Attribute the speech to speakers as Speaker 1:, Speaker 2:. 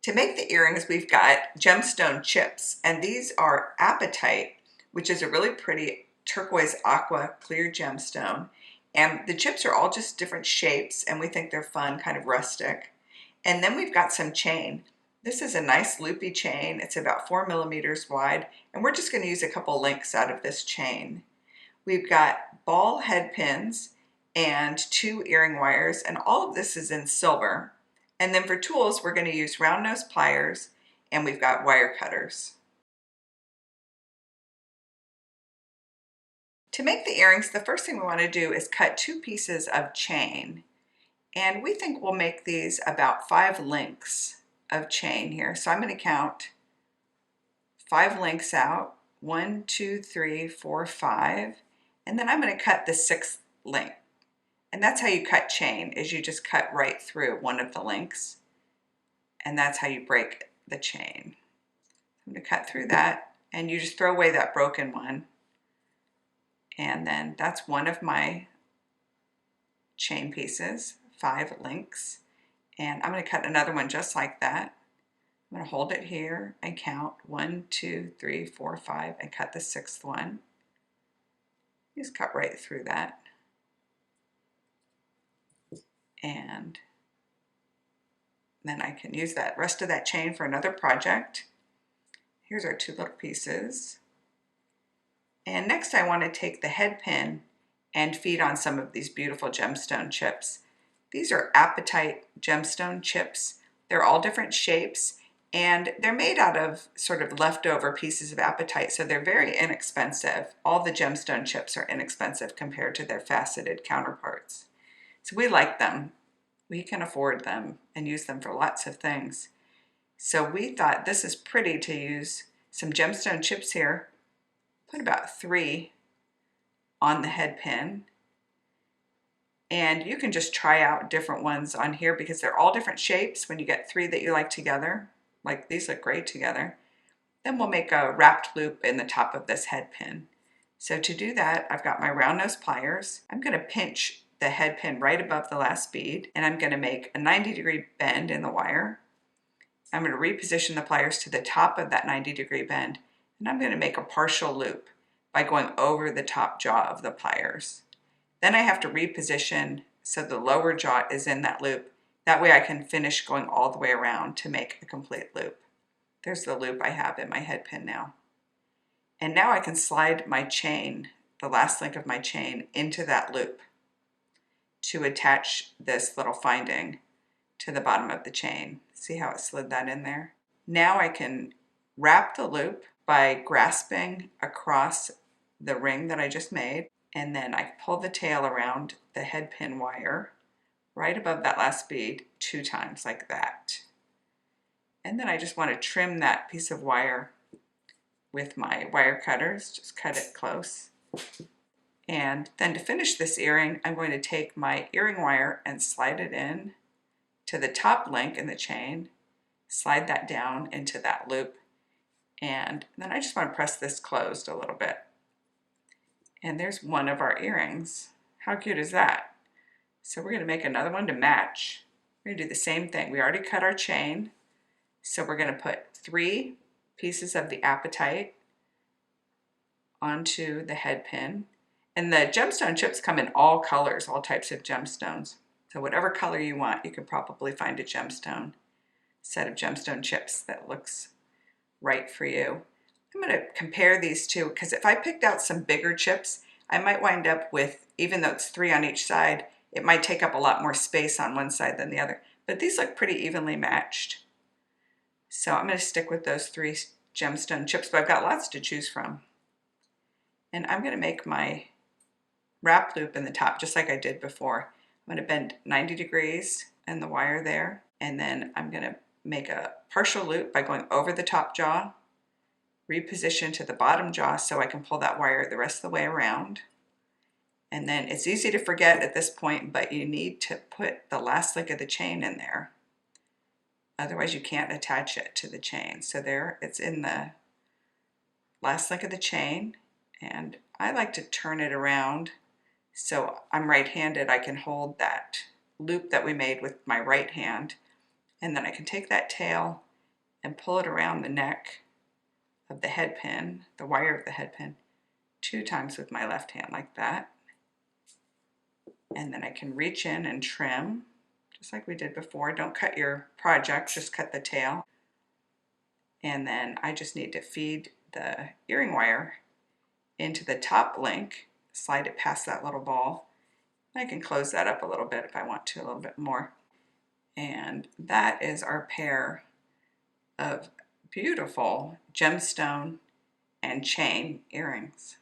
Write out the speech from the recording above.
Speaker 1: To make the earrings, we've got gemstone chips, and these are apatite, which is a really pretty turquoise aqua clear gemstone. And the chips are all just different shapes, and we think they're fun, kind of rustic. And then we've got some chain. This is a nice loopy chain. It's about 4 millimeters wide, and we're just going to use a couple links out of this chain. We've got ball head pins and 2 earring wires, and all of this is in silver. And then for tools, we're going to use round nose pliers, and we've got wire cutters. To make the earrings, the first thing we want to do is cut 2 pieces of chain. And we think we'll make these about 5 links of chain here. So I'm going to count 5 links out. 1, 2, 3, 4, 5. And then I'm going to cut the 6th link. And that's how you cut chain, is you just cut right through one of the links. And that's how you break the chain. I'm going to cut through that, and you just throw away that broken one. And then that's one of my chain pieces, 5 links. And I'm going to cut another one just like that. I'm going to hold it here and count 1, 2, 3, 4, 5, and cut the 6th one. Just cut right through that. And then I can use that rest of that chain for another project. Here's our 2 little pieces. And next I want to take the head pin and feed on some of these beautiful gemstone chips. These are apatite gemstone chips. They're all different shapes, and they're made out of sort of leftover pieces of apatite, so they're very inexpensive. All the gemstone chips are inexpensive compared to their faceted counterparts. So we like them. We can afford them and use them for lots of things. So we thought this is pretty to use some gemstone chips here. Put about 3 on the head pin. And you can just try out different ones on here because they're all different shapes. When you get 3 that you like together, like these look great together, then we'll make a wrapped loop in the top of this head pin. So to do that, I've got my round nose pliers. I'm going to pinch the head pin right above the last bead, and I'm going to make a 90-degree bend in the wire. I'm going to reposition the pliers to the top of that 90-degree bend, and I'm going to make a partial loop by going over the top jaw of the pliers. Then I have to reposition so the lower jaw is in that loop. That way I can finish going all the way around to make a complete loop. There's the loop I have in my head pin now. And now I can slide my chain, the last link of my chain, into that loop to attach this little finding to the bottom of the chain. See how it slid that in there? Now I can wrap the loop by grasping across the ring that I just made, and then I pull the tail around the head pin wire right above that last bead 2 times like that. And then I just want to trim that piece of wire with my wire cutters, just cut it close. And then to finish this earring, I'm going to take my earring wire and slide it in to the top link in the chain, slide that down into that loop, and then I just want to press this closed a little bit. And there's one of our earrings. How cute is that? So we're going to make another one to match. We're going to do the same thing. We already cut our chain, so we're going to put 3 pieces of the apatite onto the head pin. And the gemstone chips come in all colors, all types of gemstones. So whatever color you want, you can probably find a gemstone set of gemstone chips that looks right for you. I'm going to compare these two, because if I picked out some bigger chips, I might wind up with, even though it's 3 on each side, it might take up a lot more space on one side than the other. But these look pretty evenly matched. So I'm going to stick with those 3 gemstone chips, but I've got lots to choose from. And I'm going to make my wrap loop in the top just like I did before. I'm going to bend 90 degrees in the wire there, and then I'm going to make a partial loop by going over the top jaw, reposition to the bottom jaw so I can pull that wire the rest of the way around. And then it's easy to forget at this point, but you need to put the last link of the chain in there. Otherwise you can't attach it to the chain. So there, it's in the last link of the chain, and I like to turn it around so I'm right-handed. I can hold that loop that we made with my right hand, and then I can take that tail and pull it around the neck of the head pin, the wire of the head pin, 2 times with my left hand like that. And then I can reach in and trim, just like we did before. Don't cut your project, just cut the tail. And then I just need to feed the earring wire into the top link, slide it past that little ball. I can close that up a little bit if I want to, a little bit more. And that is our pair of beautiful gemstone and chain earrings.